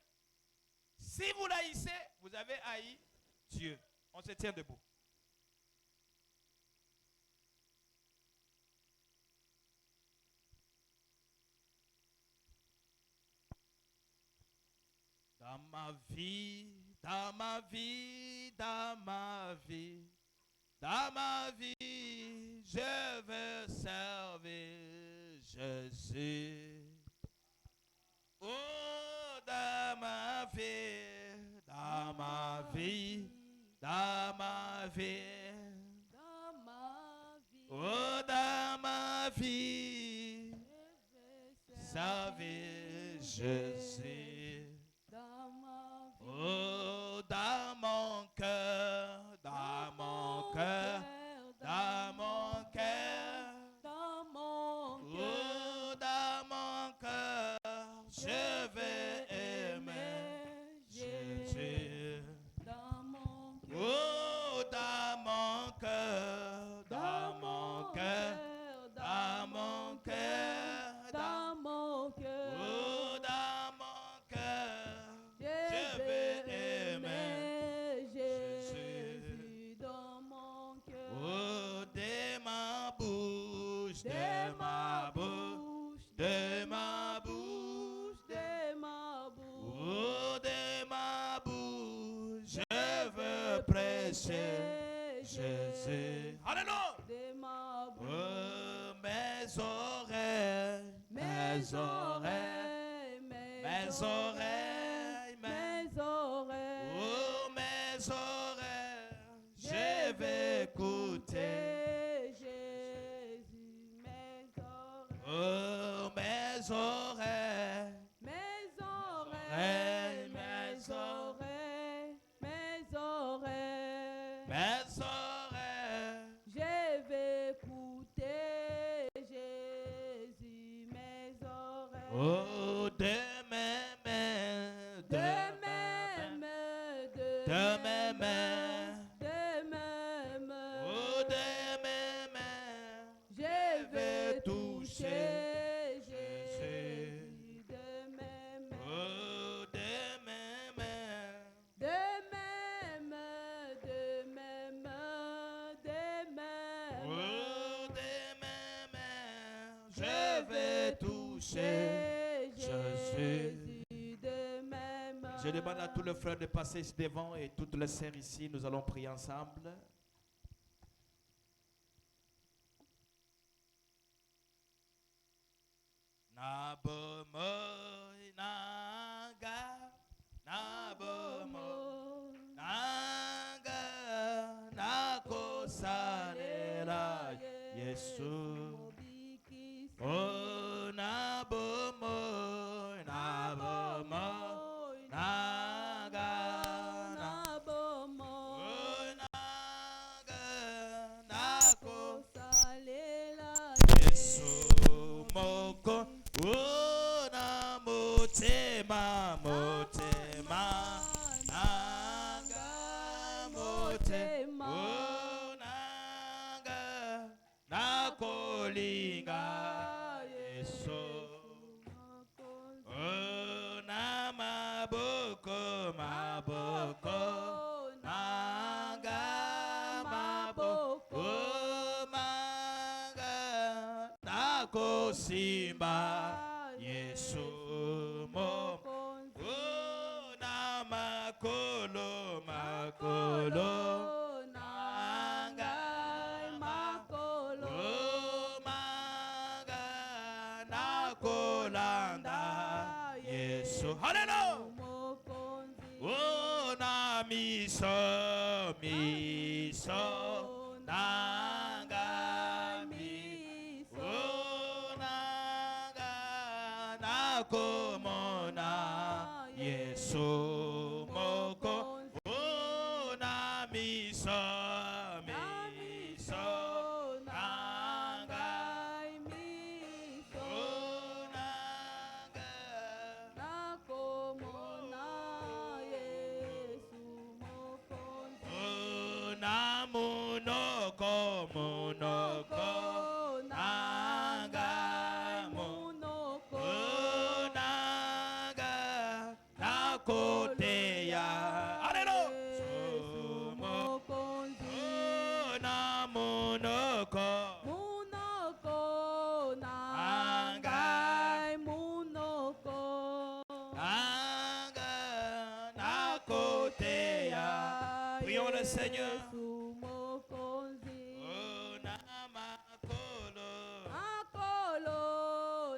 Si vous l'haïssez, vous avez haï Dieu. On se tient debout. Dans ma vie, dans ma vie, dans ma vie, dans ma vie, je veux servir Jésus. Oh, dans ma vie, dans ma vie, dans ma vie, Dans ma vie, oh, dans ma vie, je vais servir Jésus. dans ma vie, Oh, dans mon cœur, dans mon cœur, dans mon cœur, dans mon oh, cœur, dans mon cœur, je vais aimer Jésus. dans mon cœur, Oh, dans mon cœur, dans mon cœur, dans mon cœur, dans mon cœur, oh, dans mon cœur, je vais vais aimer aimer Jésus dans mon cœur, oh, de ma bouche, de ma bouche, de ma bouche, de ma bouche, oh, de ma bouche, je veux prêcher Jésus. Alléluia. de ma bouche, Oh, mes oreilles, mes oreilles, mes oreilles, mes oreilles, oh, mes oreilles, je vais écouter. Jésus, mes oreilles, Oh, mes oreilles, mes oreilles, mes oreilles, mes oreilles, mes oreilles, je vais écouter Jésus, mes oreilles, oh, de mes mains, de mes mains, de mes mains, de mes mains, oh, de mes mains, je vais toucher toucher Jésus, de mes mains, oh, de mes mains, de mes mains, de mes mains, de mes oh, mains, de mes mains, je vais toucher Jésus. de mes mains. Je demande à tous les frères de passer ici devant et toutes les sœurs ici, nous allons prier ensemble. Na bomoy na ga nabomo nanga nakosalela Yesu. Oh nabomo nabomo nanga nabomo oh nanga nakosalela Yesu moko oh na motema motema nanga motema oh nanga nakolinga Yesu oh na maboko maboko nanga maboko oh manga nakosimba Yesu moko oh na makolo makolo nanga makolo oh manga nakolanda Yesu hallelujah oh na miso miso nanga miso oh nanga nakomona Yesu moko oh na miso miso nanga miso oh nanga nakomona Yesu mokonzi oh na munoko munoko nanga munoko oh nanga nakoteya hallelujah mokonzi oh na munoko munoko nangai munoko nanga nakoteya. Prions le Seigneur. Yesu mokonzi Oh na makolo makolo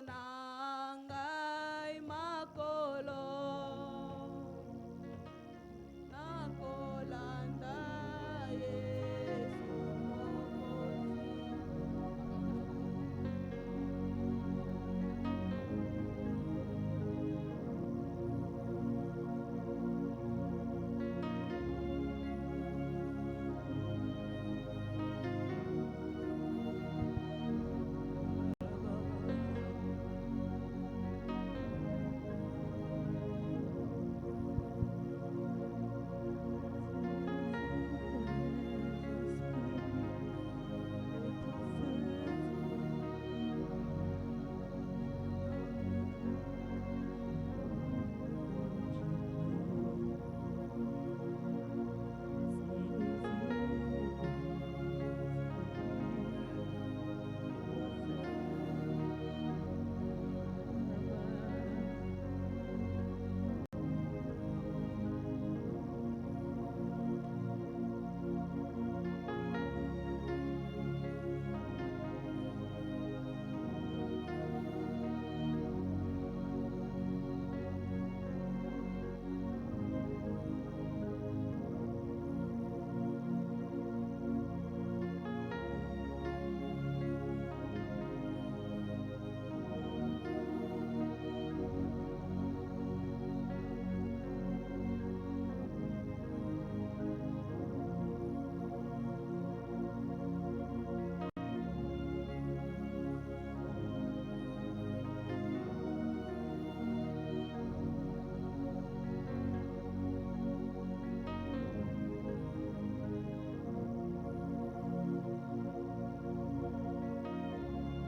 nangai makolo nakolanda Yesu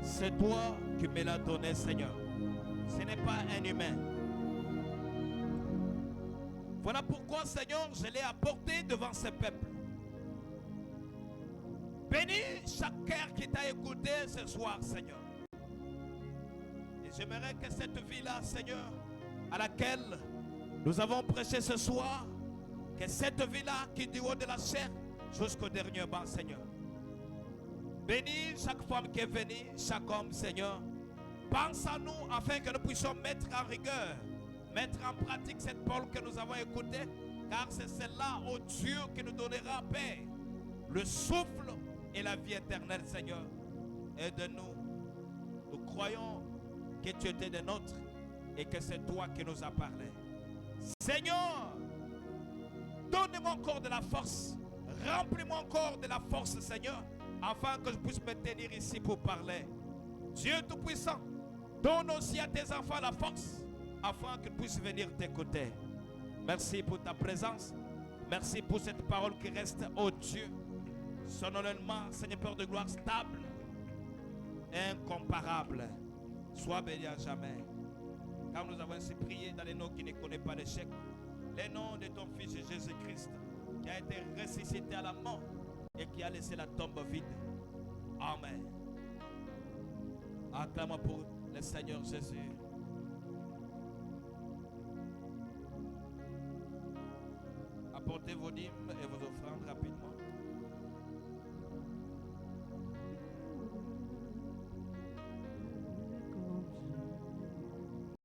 C'est toi qui me l'as donné, Seigneur. Ce n'est pas un humain. Voilà pourquoi, Seigneur, je l'ai apporté devant ce peuple. Bénis chaque cœur qui t'a écouté ce soir, Seigneur. Et j'aimerais que cette vie-là, Seigneur, à laquelle nous avons prêché ce soir, que cette vie-là qui du haut de la chair jusqu'au dernier banc, Seigneur. Bénis chaque femme qui est venue, chaque homme, Seigneur. Pense à nous afin que nous puissions mettre en rigueur, mettre en pratique cette parole que nous avons écoutée, car c'est celle-là, ô Dieu, qui nous donnera paix, le souffle et la vie éternelle, Seigneur. Aide-nous. Nous croyons que tu étais des nôtres et que c'est toi qui nous as parlé. Seigneur, donne-moi encore de la force. Remplis-moi encore de la force, Seigneur, afin que je puisse me tenir ici pour parler. Dieu Tout-Puissant, donne aussi à tes enfants la force, afin qu'ils puissent venir t'écouter. Merci pour ta présence. Merci pour cette parole qui reste, ô Dieu, solennellement, Seigneur Père de gloire, stable, incomparable. Sois béni à jamais. Car nous avons ainsi prié dans les noms qui ne connaissent pas l'échec. Les noms de ton Fils Jésus-Christ, qui a été ressuscité à la mort et qui a laissé la tombe vide. Amen. Acclamons pour le Seigneur Jésus. Apportez vos dîmes et vos offrandes rapidement.